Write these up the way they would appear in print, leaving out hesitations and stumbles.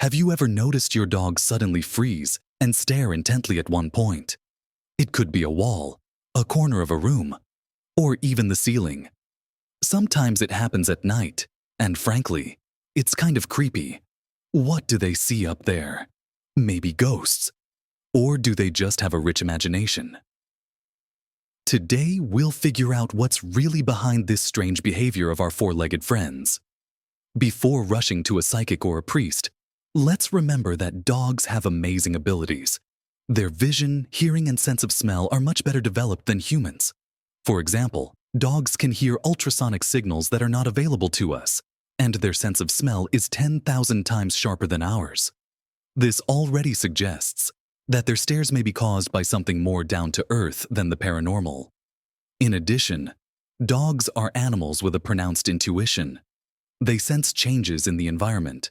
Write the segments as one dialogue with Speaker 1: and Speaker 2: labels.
Speaker 1: Have you ever noticed your dog suddenly freeze and stare intently at one point? It could be a wall, a corner of a room, or even the ceiling. Sometimes it happens at night, and frankly, it's kind of creepy. What do they see up there? Maybe ghosts? Or do they just have a rich imagination? Today, we'll figure out what's really behind this strange behavior of our four-legged friends. Before rushing to a psychic or a priest, let's remember that dogs have amazing abilities. Their vision, hearing, and sense of smell are much better developed than humans. For example, dogs can hear ultrasonic signals that are not available to us, and their sense of smell is 10,000 times sharper than ours. This already suggests that their stares may be caused by something more down to earth than the paranormal. In addition, dogs are animals with a pronounced intuition. They sense changes in the environment,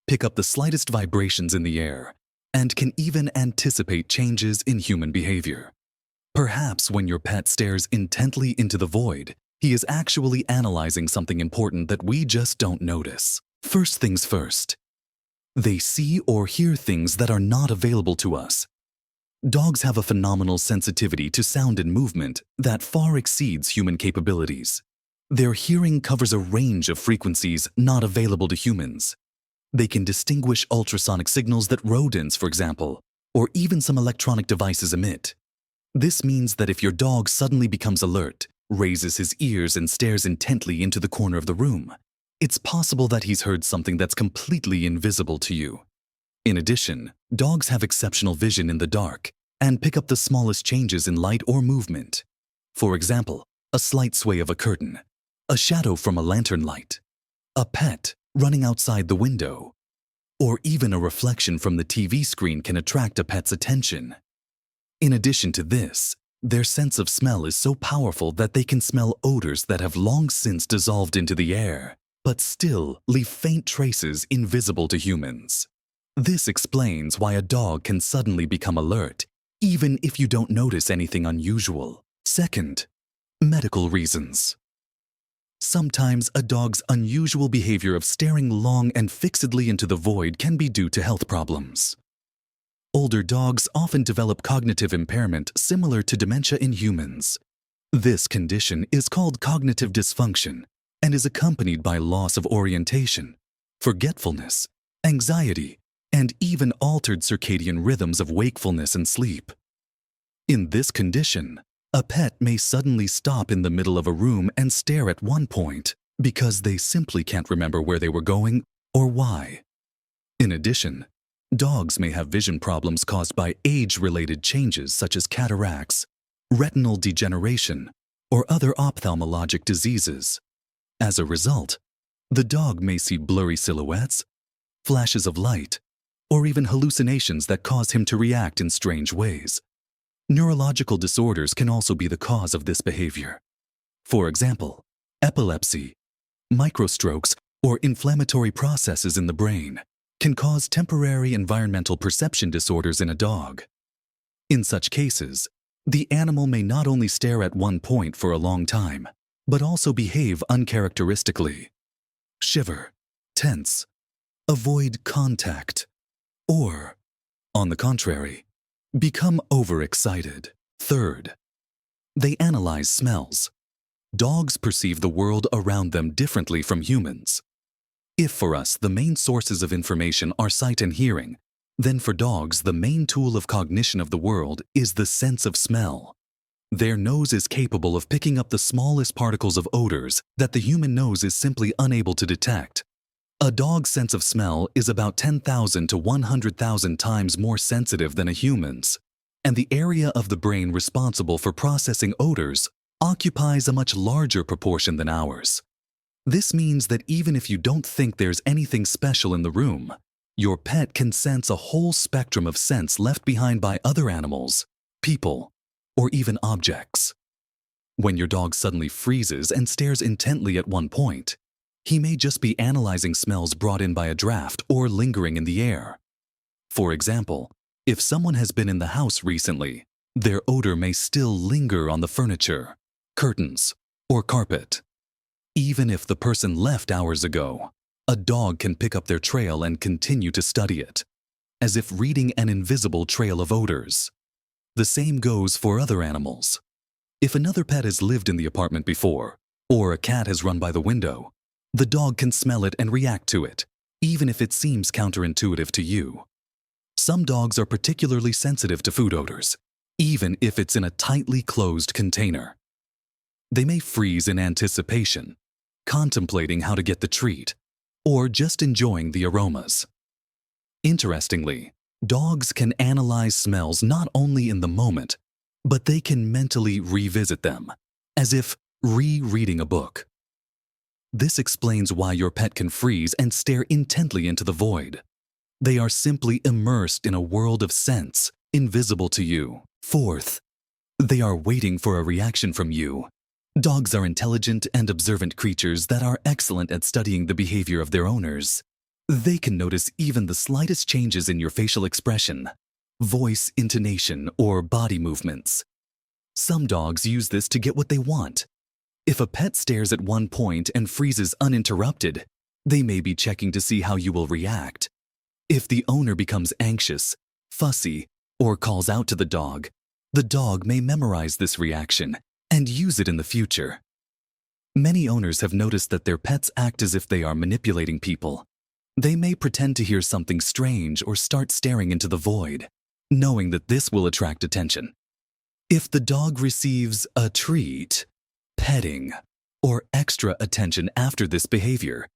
Speaker 1: pick up the slightest vibrations in the air, and can even anticipate changes in human behavior. Perhaps when your pet stares intently into the void, he is actually analyzing something important that we just don't notice. First things first, they see or hear things that are not available to us. Dogs have a phenomenal sensitivity to sound and movement that far exceeds human capabilities. Their hearing covers a range of frequencies not available to humans. They can distinguish ultrasonic signals that rodents, for example, or even some electronic devices emit. This means that if your dog suddenly becomes alert, raises his ears and stares intently into the corner of the room, it's possible that he's heard something that's completely invisible to you. In addition, dogs have exceptional vision in the dark and pick up the smallest changes in light or movement. For example, a slight sway of a curtain, a shadow from a lantern light, a pet running outside the window, or even a reflection from the TV screen can attract a pet's attention. In addition to this, their sense of smell is so powerful that they can smell odors that have long since dissolved into the air, but still leave faint traces invisible to humans. This explains why a dog can suddenly become alert, even if you don't notice anything unusual. Second, medical reasons. Sometimes a dog's unusual behavior of staring long and fixedly into the void can be due to health problems. Older dogs often develop cognitive impairment similar to dementia in humans. This condition is called cognitive dysfunction and is accompanied by loss of orientation, forgetfulness, anxiety, and even altered circadian rhythms of wakefulness and sleep. In this condition, a pet may suddenly stop in the middle of a room and stare at one point because they simply can't remember where they were going or why. In addition, dogs may have vision problems caused by age-related changes such as cataracts, retinal degeneration, or other ophthalmologic diseases. As a result, the dog may see blurry silhouettes, flashes of light, or even hallucinations that cause him to react in strange ways. Neurological disorders can also be the cause of this behavior. For example, epilepsy, microstrokes, or inflammatory processes in the brain can cause temporary environmental perception disorders in a dog. In such cases, the animal may not only stare at one point for a long time, but also behave uncharacteristically, shiver, tense, avoid contact, or, on the contrary, become overexcited. Third, they analyze smells. Dogs perceive the world around them differently from humans. If for us the main sources of information are sight and hearing, then for dogs the main tool of cognition of the world is the sense of smell. Their nose is capable of picking up the smallest particles of odors that the human nose is simply unable to detect. A dog's sense of smell is about 10,000 to 100,000 times more sensitive than a human's, and the area of the brain responsible for processing odors occupies a much larger proportion than ours. This means that even if you don't think there's anything special in the room, your pet can sense a whole spectrum of scents left behind by other animals, people, or even objects. When your dog suddenly freezes and stares intently at one point, he may just be analyzing smells brought in by a draft or lingering in the air. For example, if someone has been in the house recently, their odor may still linger on the furniture, curtains, or carpet. Even if the person left hours ago, A dog can pick up their trail and continue to study it, as if reading an invisible trail of odors. The same goes for other animals. If another pet has lived in the apartment before, or a cat has run by the window, the dog can smell it and react to it, even if it seems counterintuitive to you. Some dogs are particularly sensitive to food odors, even if it's in a tightly closed container. They may freeze in anticipation, contemplating how to get the treat, or just enjoying the aromas. Interestingly, dogs can analyze smells not only in the moment, but they can mentally revisit them, as if rereading a book. This explains why your pet can freeze and stare intently into the void. They are simply immersed in a world of sense, invisible to you. Fourth, they are waiting for a reaction from you. Dogs are intelligent and observant creatures that are excellent at studying the behavior of their owners. They can notice even the slightest changes in your facial expression, voice intonation, or body movements. Some dogs use this to get what they want. If a pet stares at one point and freezes uninterrupted, they may be checking to see how you will react. If the owner becomes anxious, fussy, or calls out to the dog may memorize this reaction and use it in the future. Many owners have noticed that their pets act as if they are manipulating people. They may pretend to hear something strange or start staring into the void, knowing that this will attract attention. If the dog receives a treat, petting, or extra attention after this behavior,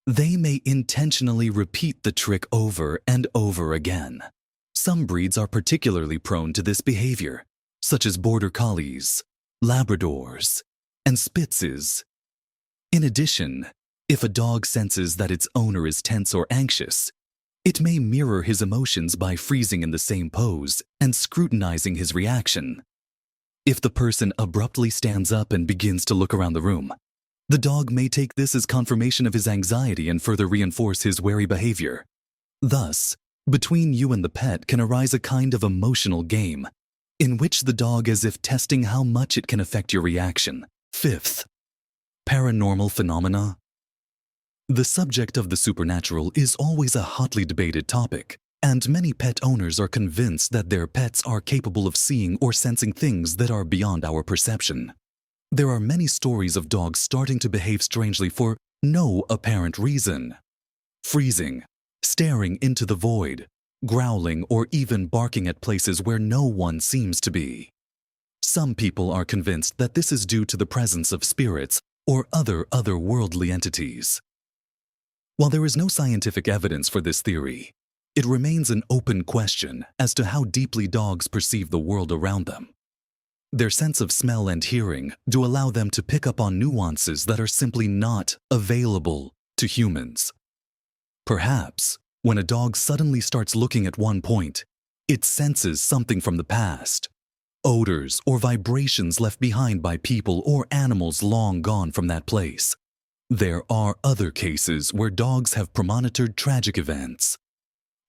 Speaker 1: they may intentionally repeat the trick over and over again. Some breeds are particularly prone to this behavior, such as Border Collies, Labradors, and Spitzes. In addition, if a dog senses that its owner is tense or anxious, it may mirror his emotions by freezing in the same pose and scrutinizing his reaction. If the person abruptly stands up and begins to look around the room, the dog may take this as confirmation of his anxiety and further reinforce his wary behavior. Thus, between you and the pet can arise a kind of emotional game, in which the dog is as if testing how much it can affect your reaction. Fifth, paranormal phenomena. The subject of the supernatural is always a hotly debated topic, and many pet owners are convinced that their pets are capable of seeing or sensing things that are beyond our perception. There are many stories of dogs starting to behave strangely for no apparent reason. Freezing, staring into the void, growling, or even barking at places where no one seems to be. Some people are convinced that this is due to the presence of spirits or other otherworldly entities. While there is no scientific evidence for this theory, it remains an open question as to how deeply dogs perceive the world around them. Their sense of smell and hearing do allow them to pick up on nuances that are simply not available to humans. Perhaps, when a dog suddenly starts looking at one point, it senses something from the past, odors or vibrations left behind by people or animals long gone from that place. There are other cases where dogs have premonitored tragic events.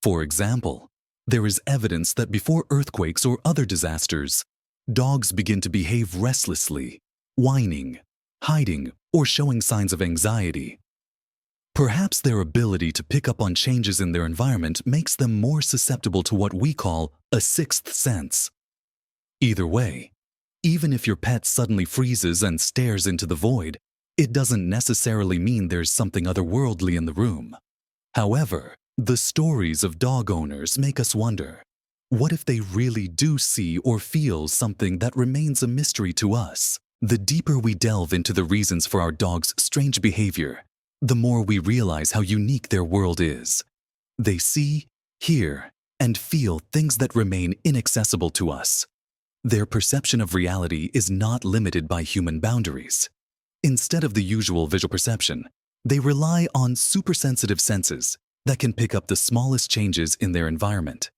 Speaker 1: For example, there is evidence that before earthquakes or other disasters, dogs begin to behave restlessly, whining, hiding, or showing signs of anxiety. Perhaps their ability to pick up on changes in their environment makes them more susceptible to what we call a sixth sense. Either way, even if your pet suddenly freezes and stares into the void, it doesn't necessarily mean there's something otherworldly in the room. However, the stories of dog owners make us wonder, what if they really do see or feel something that remains a mystery to us? The deeper we delve into the reasons for our dog's strange behavior, the more we realize how unique their world is. They see, hear, and feel things that remain inaccessible to us. Their perception of reality is not limited by human boundaries. Instead of the usual visual perception, they rely on supersensitive senses that can pick up the smallest changes in their environment.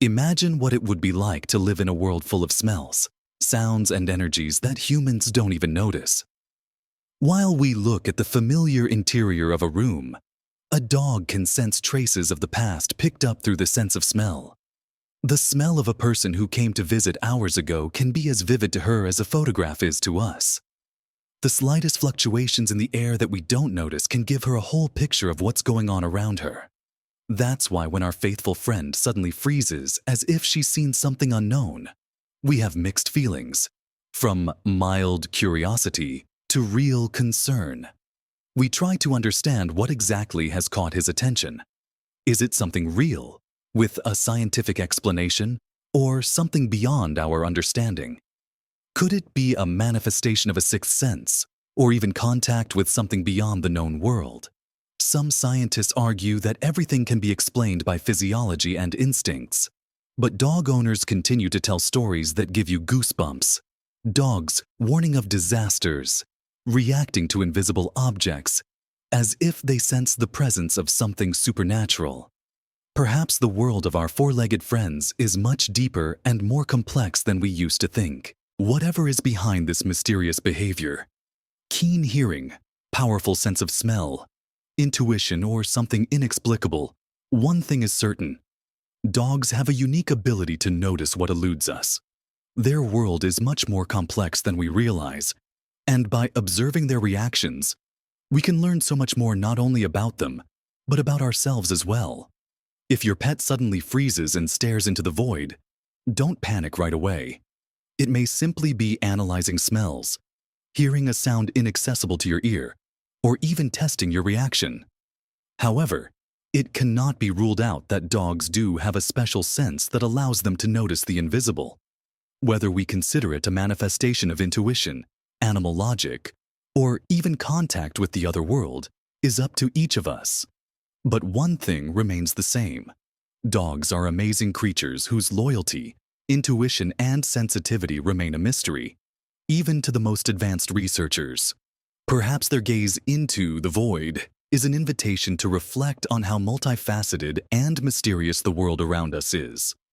Speaker 1: Imagine what it would be like to live in a world full of smells, sounds, and energies that humans don't even notice. While we look at the familiar interior of a room, a dog can sense traces of the past picked up through the sense of smell. The smell of a person who came to visit hours ago can be as vivid to her as a photograph is to us. The slightest fluctuations in the air that we don't notice can give her a whole picture of what's going on around her. That's why when our faithful friend suddenly freezes as if she's seen something unknown, we have mixed feelings, from mild curiosity to real concern. We try to understand what exactly has caught his attention. Is it something real, with a scientific explanation, or something beyond our understanding? Could it be a manifestation of a sixth sense, or even contact with something beyond the known world? Some scientists argue that everything can be explained by physiology and instincts, but dog owners continue to tell stories that give you goosebumps. Dogs warning of disasters, reacting to invisible objects, as if they sense the presence of something supernatural. Perhaps the world of our four-legged friends is much deeper and more complex than we used to think. Whatever is behind this mysterious behavior, keen hearing, powerful sense of smell, intuition, or something inexplicable, one thing is certain: dogs have a unique ability to notice what eludes us. Their world is much more complex than we realize, and by observing their reactions, we can learn so much more not only about them, but about ourselves as well. If your pet suddenly freezes and stares into the void, don't panic right away. It may simply be analyzing smells, hearing a sound inaccessible to your ear, or even testing your reaction. However, it cannot be ruled out that dogs do have a special sense that allows them to notice the invisible. Whether we consider it a manifestation of intuition, animal logic, or even contact with the other world is up to each of us. But one thing remains the same: dogs are amazing creatures whose loyalty, intuition, and sensitivity remain a mystery, even to the most advanced researchers. Perhaps their gaze into the void is an invitation to reflect on how multifaceted and mysterious the world around us is.